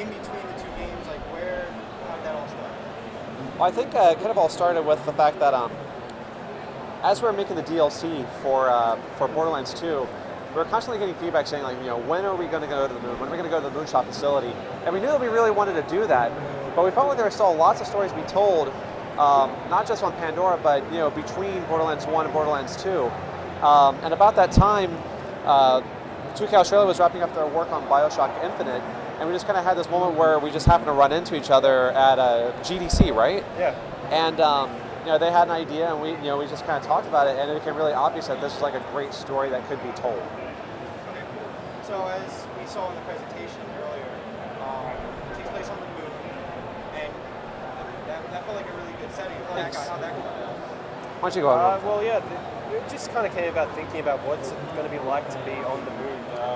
in between the two games, like how did that all start? Well, I think it kind of all started with the fact that as we were making the DLC for Borderlands 2, we were constantly getting feedback saying, like, when are we going to go to the moon? When are we going to go to the Moonshot facility? And we knew that we really wanted to do that, but we felt like there were still lots of stories to be told, not just on Pandora, but between Borderlands 1 and Borderlands 2. And about that time, 2K Australia was wrapping up their work on BioShock Infinite, and we just kind of had this moment where we just happened to run into each other at a GDC, right? Yeah. And they had an idea, and we just kind of talked about it, and it became really obvious that this was like a great story that could be told. Okay. So as we saw in the presentation earlier, it takes place on the moon, and that felt like a really good setting. How'd that go? Why don't you go ahead? Well, yeah, it just kind of came about thinking about what's it going to be like to be on the moon.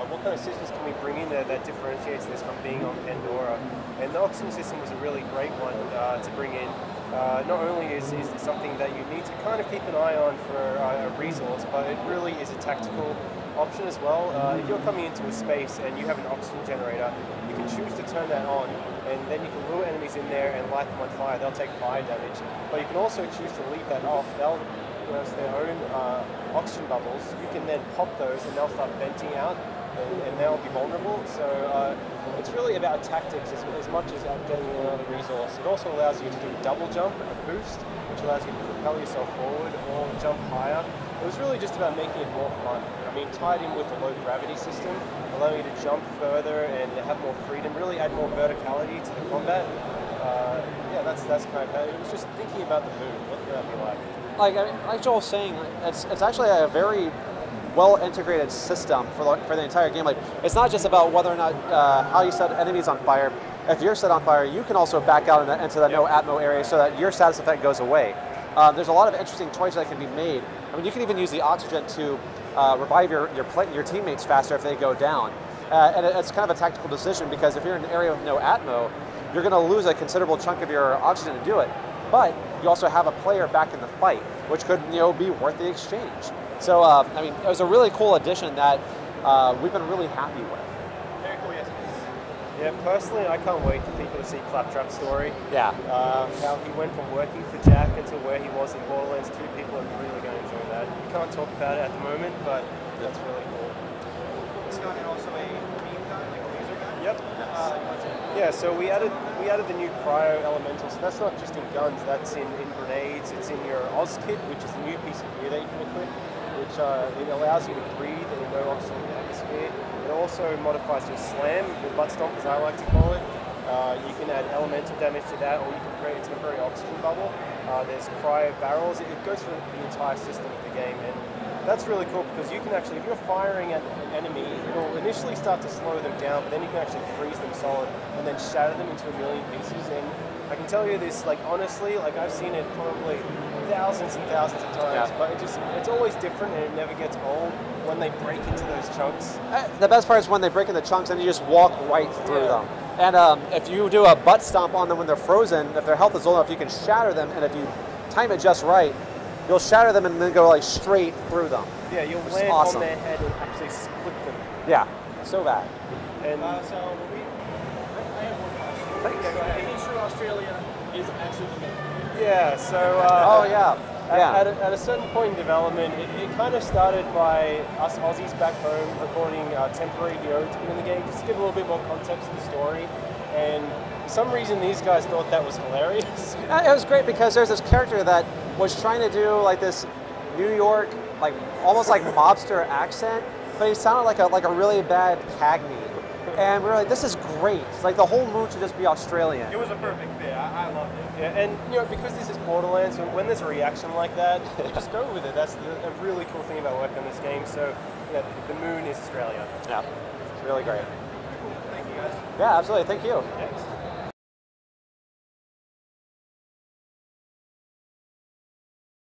What kind of systems can we bring in there that differentiates this from being on Pandora? And the oxygen system was a really great one to bring in. Not only is it something that you need to kind of keep an eye on for a resource, but it really is a tactical option as well. If you're coming into a space and you have an oxygen generator, you can choose to turn that on, and then you can lure enemies in there and light them on fire. They'll take fire damage, but you can also choose to leave that off. They'll use their own oxygen bubbles. You can then pop those, and they'll start venting out, and they'll be vulnerable. So it's really about tactics as much as getting another resource. It also allows you to do a double jump, a boost, which allows you to propel yourself forward or jump higher. It was really just about making it more fun. I mean, tied in with the low gravity system, allowing you to jump further and have more freedom, really add more verticality to the combat. Yeah, that's kind of how it was. Just thinking about the moon. What would that be like? Like Joel was saying, it's actually a very well integrated system for the entire game. Like, it's not just about whether or not how you set enemies on fire. If you're set on fire, you can also back out into the no atmo area so that your status effect goes away. There's a lot of interesting choices that can be made. I mean, you can even use the oxygen to revive your teammates faster if they go down. And it's kind of a tactical decision, because if you're in an area with no atmo, you're going to lose a considerable chunk of your oxygen to do it. But you also have a player back in the fight, which could be worth the exchange. So I mean, it was a really cool addition that we've been really happy with. Very cool, yes. Yeah, personally, I can't wait for people to see Claptrap's story. Yeah. How he went from working for Jack until where he was in Borderlands 2. People are really going to enjoy that. You can't talk about it at the moment, but that's really cool. This gun and also a beam gun, like a laser gun? Yep. Yeah, so we added the new cryo elemental. So that's not just in guns, that's in grenades. It's in your Oz kit, which is a new piece of gear that you can equip, which it allows you to breathe in a no oxygen atmosphere. It also modifies your slam, your butt stomp, as I like to call it. You can add elemental damage to that, or you can create a temporary oxygen bubble. There's cryo barrels. It goes through the entire system of the game, and that's really cool, because you can actually, if you're firing at an enemy, it'll initially start to slow them down, but then you can actually freeze them solid and then shatter them into a million pieces. And I can tell you this, like, honestly, like, I've seen it probably thousands and thousands of times, but it's always different, and it never gets old when they break into those chunks. The best part is when they break into chunks and you just walk right through them. And if you do a butt stomp on them when they're frozen, if their health is low enough, you can shatter them, and if you time it just right, you'll shatter them and then go like straight through them. Yeah, you'll land on their head and actually split them. Yeah, so bad. And I have one question. Yeah, go ahead. Making sure Australia is actually the main. Yeah, so oh yeah. At a certain point in development, it kind of started by us Aussies back home recording temporary VO to get in the game, just to give a little bit more context to the story. And for some reason, these guys thought that was hilarious. It was great, because there's this character that was trying to do like this New York, like almost like mobster accent, but he sounded like a really bad Cagney. And we were like, this is great. Like, the whole moon should just be Australian. It was a perfect fit. I loved it. Yeah, and because this is Borderlands, when there's a reaction like that, you just go with it. That's a really cool thing about working on this game. So, yeah, the moon is Australia. Yeah, it's really great. Cool. Thank you, guys. Yeah, absolutely. Thank you. Thanks.